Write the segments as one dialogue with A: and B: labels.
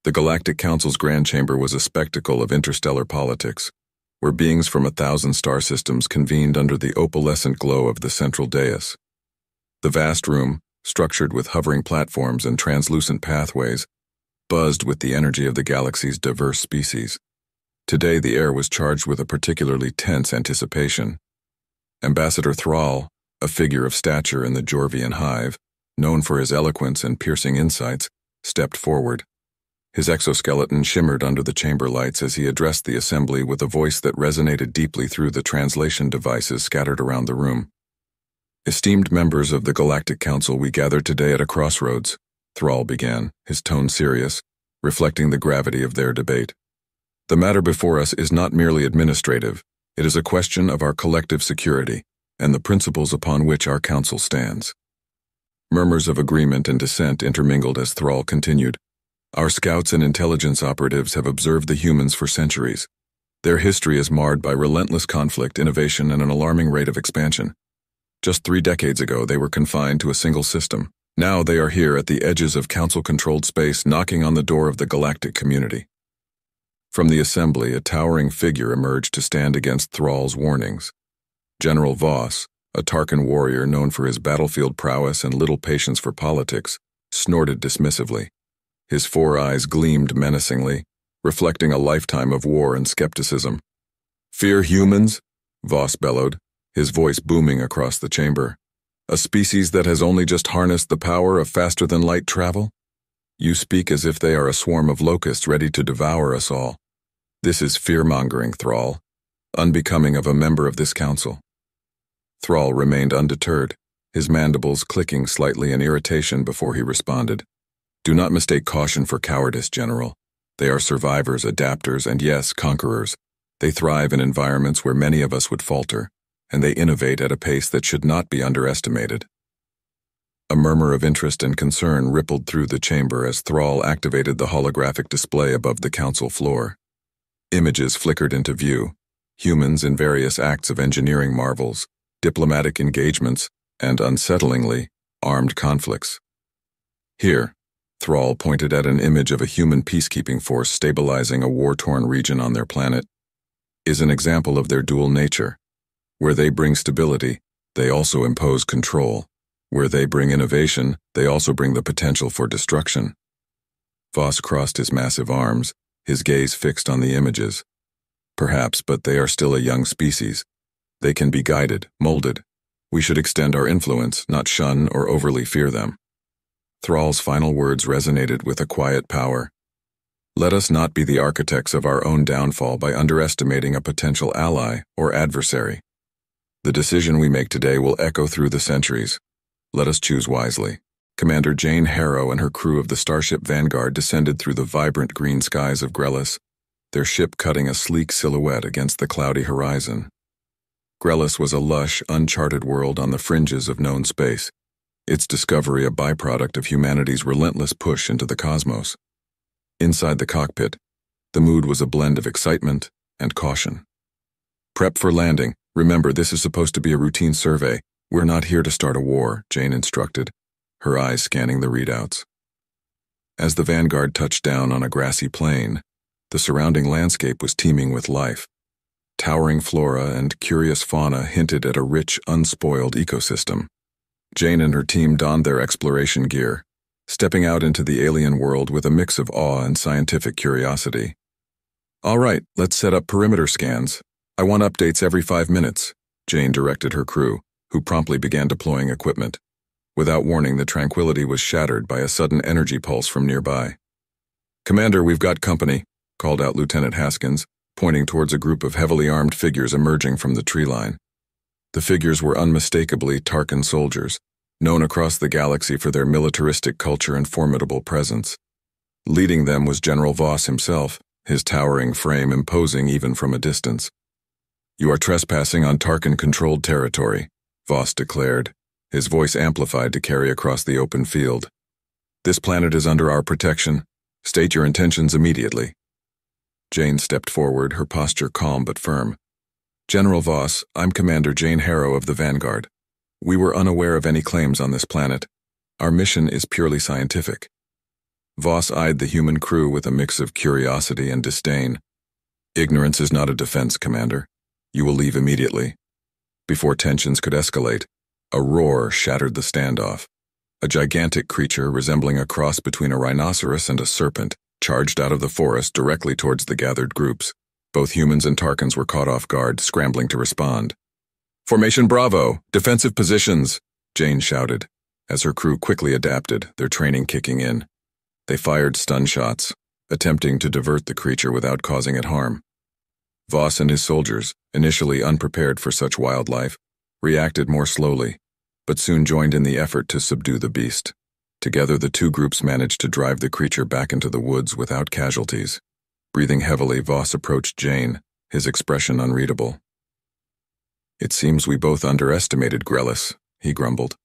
A: The Galactic Council's Grand Chamber was a spectacle of interstellar politics, where beings from 1,000 star systems convened under the opalescent glow of the central dais. The vast room, structured with hovering platforms and translucent pathways, buzzed with the energy of the galaxy's diverse species. Today the air was charged with a particularly tense anticipation. Ambassador Thrall, a figure of stature in the Jorvian hive, known for his eloquence and piercing insights, stepped forward. His exoskeleton shimmered under the chamber lights as he addressed the assembly with a voice that resonated deeply through the translation devices scattered around the room. Esteemed members of the Galactic Council, we gather today at a crossroads, Thrall began, his tone serious, reflecting the gravity of their debate. The matter before us is not merely administrative, it is a question of our collective security and the principles upon which our council stands. Murmurs of agreement and dissent intermingled as Thrall continued. Our scouts and intelligence operatives have observed the humans for centuries. Their history is marred by relentless conflict, innovation, and an alarming rate of expansion. Just 3 decades ago, they were confined to a single system. Now they are here at the edges of council-controlled space, knocking on the door of the galactic community. From the assembly, a towering figure emerged to stand against Thrall's warnings. General Voss, a Tarkin warrior known for his battlefield prowess and little patience for politics, snorted dismissively. His 4 eyes gleamed menacingly, reflecting a lifetime of war and skepticism. "Fear humans?" Voss bellowed, his voice booming across the chamber. "A species that has only just harnessed the power of faster-than-light travel? You speak as if they are a swarm of locusts ready to devour us all. This is fear-mongering, Thrall, unbecoming of a member of this council." Thrall remained undeterred, his mandibles clicking slightly in irritation before he responded. "Do not mistake caution for cowardice, General. They are survivors, adapters, and yes, conquerors. They thrive in environments where many of us would falter, and they innovate at a pace that should not be underestimated." A murmur of interest and concern rippled through the chamber as Thrall activated the holographic display above the council floor. Images flickered into view, humans in various acts of engineering marvels, diplomatic engagements, and, unsettlingly, armed conflicts. "Here," Thrall pointed at an image of a human peacekeeping force stabilizing a war-torn region on their planet, "is an example of their dual nature. Where they bring stability, they also impose control. Where they bring innovation, they also bring the potential for destruction." Voss crossed his massive arms, his gaze fixed on the images. "Perhaps, but they are still a young species. They can be guided, molded. We should extend our influence, not shun or overly fear them." Thrall's final words resonated with a quiet power. "Let us not be the architects of our own downfall by underestimating a potential ally or adversary. The decision we make today will echo through the centuries. Let us choose wisely." Commander Jane Harrow and her crew of the starship Vanguard descended through the vibrant green skies of Grellis, their ship cutting a sleek silhouette against the cloudy horizon. Grellis was a lush, uncharted world on the fringes of known space, its discovery a byproduct of humanity's relentless push into the cosmos. Inside the cockpit, the mood was a blend of excitement and caution. "Prep for landing. Remember, this is supposed to be a routine survey. We're not here to start a war," Jane instructed, her eyes scanning the readouts. As the Vanguard touched down on a grassy plain, the surrounding landscape was teeming with life. Towering flora and curious fauna hinted at a rich, unspoiled ecosystem. Jane and her team donned their exploration gear, stepping out into the alien world with a mix of awe and scientific curiosity. "All right, let's set up perimeter scans. I want updates every 5 minutes," Jane directed her crew, who promptly began deploying equipment. Without warning, the tranquility was shattered by a sudden energy pulse from nearby. "Commander, we've got company," called out Lieutenant Haskins, pointing towards a group of heavily armed figures emerging from the tree line. The figures were unmistakably Tarkin soldiers, known across the galaxy for their militaristic culture and formidable presence. Leading them was General Voss himself, his towering frame imposing even from a distance. "You are trespassing on Tarkin-controlled territory," Voss declared, his voice amplified to carry across the open field. "This planet is under our protection. State your intentions immediately." Jane stepped forward, her posture calm but firm. "General Voss, I'm Commander Jane Harrow of the Vanguard. We were unaware of any claims on this planet. Our mission is purely scientific." Voss eyed the human crew with a mix of curiosity and disdain. "Ignorance is not a defense, Commander. You will leave immediately." Before tensions could escalate, a roar shattered the standoff. A gigantic creature resembling a cross between a rhinoceros and a serpent charged out of the forest directly towards the gathered groups. Both humans and Tarkans were caught off guard, scrambling to respond. "Formation Bravo! Defensive positions!" Jane shouted, as her crew quickly adapted, their training kicking in. They fired stun shots, attempting to divert the creature without causing it harm. Voss and his soldiers, initially unprepared for such wildlife, reacted more slowly, but soon joined in the effort to subdue the beast. Together, the two groups managed to drive the creature back into the woods without casualties. Breathing heavily, Voss approached Jane, his expression unreadable. "It seems we both underestimated Grellis," he grumbled.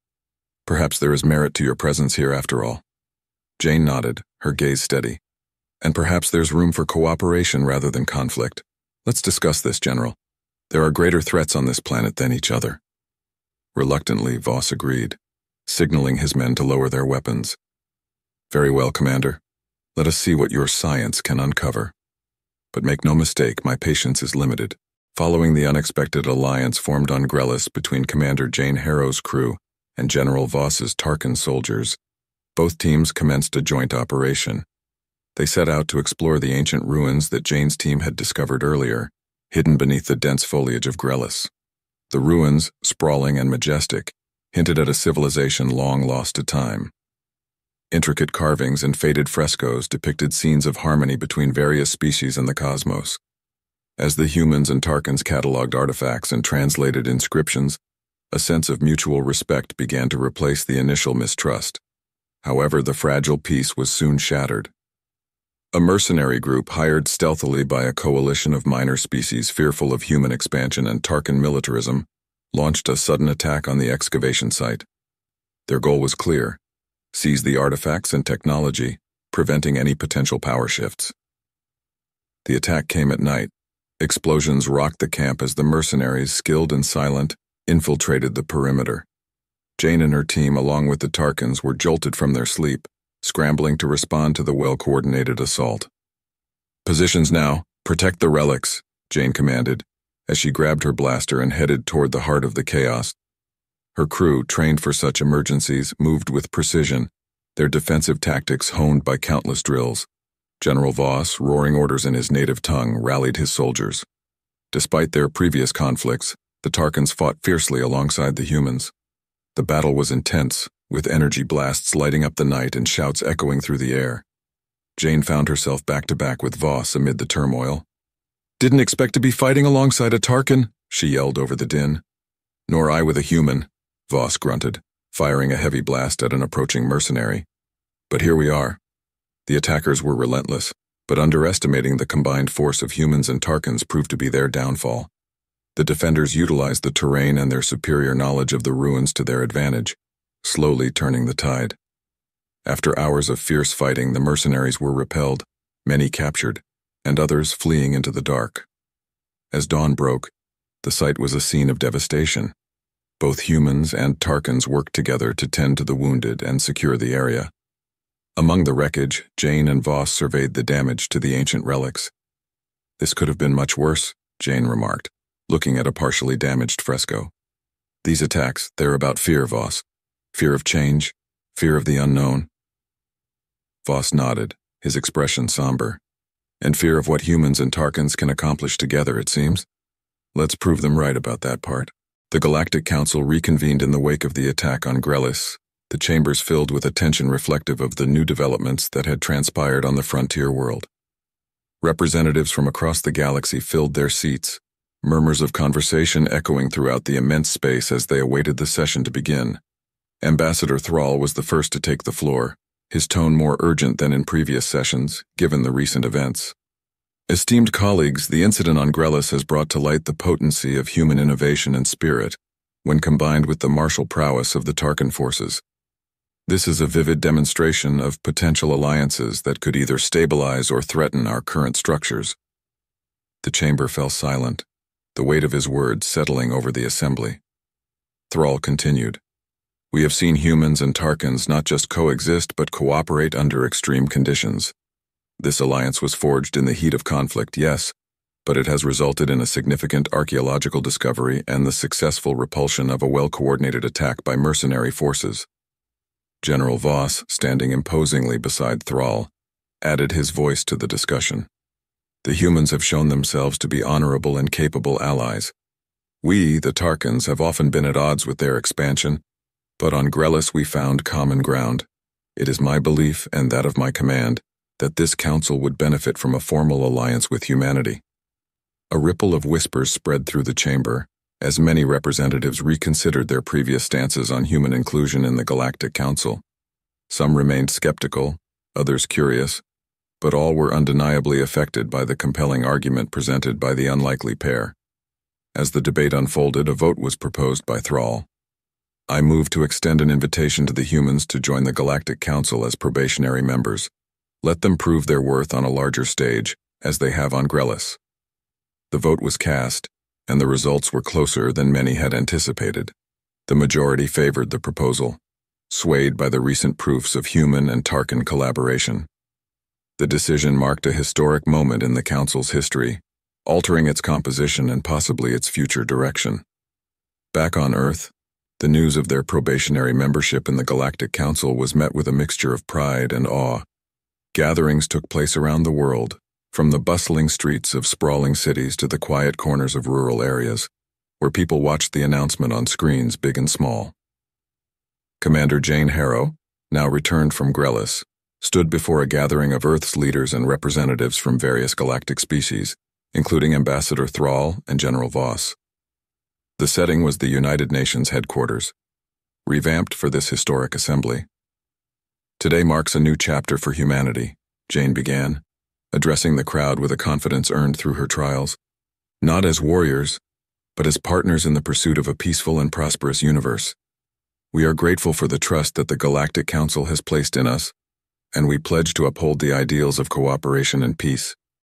A: "Perhaps there is merit to your presence here after all." Jane nodded, her gaze steady. "And perhaps there's room for cooperation rather than conflict. Let's discuss this, General. There are greater threats on this planet than each other." Reluctantly, Voss agreed, signaling his men to lower their weapons. "Very well, Commander. Let us see what your science can uncover. But make no mistake, my patience is limited." Following the unexpected alliance formed on Grellis between Commander Jane Harrow's crew and General Voss's Tarkan soldiers, both teams commenced a joint operation. They set out to explore the ancient ruins that Jane's team had discovered earlier, hidden beneath the dense foliage of Grellis. The ruins, sprawling and majestic, hinted at a civilization long lost to time. Intricate carvings and faded frescoes depicted scenes of harmony between various species in the cosmos. As the humans and Tarkans cataloged artifacts and translated inscriptions, a sense of mutual respect began to replace the initial mistrust. However, the fragile peace was soon shattered. A mercenary group hired stealthily by a coalition of minor species fearful of human expansion and Tarkan militarism launched a sudden attack on the excavation site. Their goal was clear: seize the artifacts and technology, preventing any potential power shifts. The attack came at night. Explosions rocked the camp as the mercenaries, skilled and silent, infiltrated the perimeter. Jane and her team, along with the Tarkans, were jolted from their sleep, scrambling to respond to the well-coordinated assault. "Positions now. Protect the relics," Jane commanded, as she grabbed her blaster and headed toward the heart of the chaos. Her crew, trained for such emergencies, moved with precision, their defensive tactics honed by countless drills. General Voss, roaring orders in his native tongue, rallied his soldiers. Despite their previous conflicts, the Tarkans fought fiercely alongside the humans. The battle was intense, with energy blasts lighting up the night and shouts echoing through the air. Jane found herself back-to-back with Voss amid the turmoil. "Didn't expect to be fighting alongside a Tarkan," she yelled over the din. "Nor I with a human," Voss grunted, firing a heavy blast at an approaching mercenary. "But here we are." The attackers were relentless, but underestimating the combined force of humans and Tarkans proved to be their downfall. The defenders utilized the terrain and their superior knowledge of the ruins to their advantage, slowly turning the tide. After hours of fierce fighting, the mercenaries were repelled, many captured, and others fleeing into the dark. As dawn broke, the site was a scene of devastation. Both humans and Tarkans worked together to tend to the wounded and secure the area. Among the wreckage, Jane and Voss surveyed the damage to the ancient relics. "This could have been much worse," Jane remarked, looking at a partially damaged fresco. "These attacks, they're about fear, Voss. Fear of change, fear of the unknown." Voss nodded, his expression somber. "And fear of what humans and Tarkans can accomplish together, it seems. Let's prove them right about that part." The Galactic Council reconvened in the wake of the attack on Grellis, the chambers filled with attention reflective of the new developments that had transpired on the frontier world. Representatives from across the galaxy filled their seats, murmurs of conversation echoing throughout the immense space as they awaited the session to begin. Ambassador Thrall was the first to take the floor, his tone more urgent than in previous sessions, given the recent events. "Esteemed colleagues, the incident on Grellis has brought to light the potency of human innovation and spirit, when combined with the martial prowess of the Tarkan forces. This is a vivid demonstration of potential alliances that could either stabilize or threaten our current structures." The chamber fell silent, the weight of his words settling over the assembly. Thrall continued, We have seen humans and Tarkans not just coexist but cooperate under extreme conditions. This alliance was forged in the heat of conflict, yes, but it has resulted in a significant archaeological discovery and the successful repulsion of a well-coordinated attack by mercenary forces. General Voss, standing imposingly beside Thrall, added his voice to the discussion. The humans have shown themselves to be honorable and capable allies. We, the Tarkans, have often been at odds with their expansion, but on Grellis we found common ground. It is my belief, and that of my command, that this council would benefit from a formal alliance with humanity. A ripple of whispers spread through the chamber, as many representatives reconsidered their previous stances on human inclusion in the Galactic Council. Some remained skeptical, others curious, but all were undeniably affected by the compelling argument presented by the unlikely pair. As the debate unfolded, a vote was proposed by Thrall. I move to extend an invitation to the humans to join the Galactic Council as probationary members. Let them prove their worth on a larger stage, as they have on Grellis. The vote was cast, and the results were closer than many had anticipated. The majority favored the proposal, swayed by the recent proofs of human and Tarkan collaboration. The decision marked a historic moment in the Council's history, altering its composition and possibly its future direction. Back on Earth, the news of their probationary membership in the Galactic Council was met with a mixture of pride and awe. Gatherings took place around the world, from the bustling streets of sprawling cities to the quiet corners of rural areas, where people watched the announcement on screens big and small. Commander Jane Harrow, now returned from Grellis, stood before a gathering of Earth's leaders and representatives from various galactic species, including Ambassador Thrall and General Voss. The setting was the United Nations headquarters, revamped for this historic assembly. Today marks a new chapter for humanity, Jane began, addressing the crowd with a confidence earned through her trials, not as warriors, but as partners in the pursuit of a peaceful and prosperous universe. We are grateful for the trust that the Galactic Council has placed in us, and we pledge to uphold the ideals of cooperation and peace.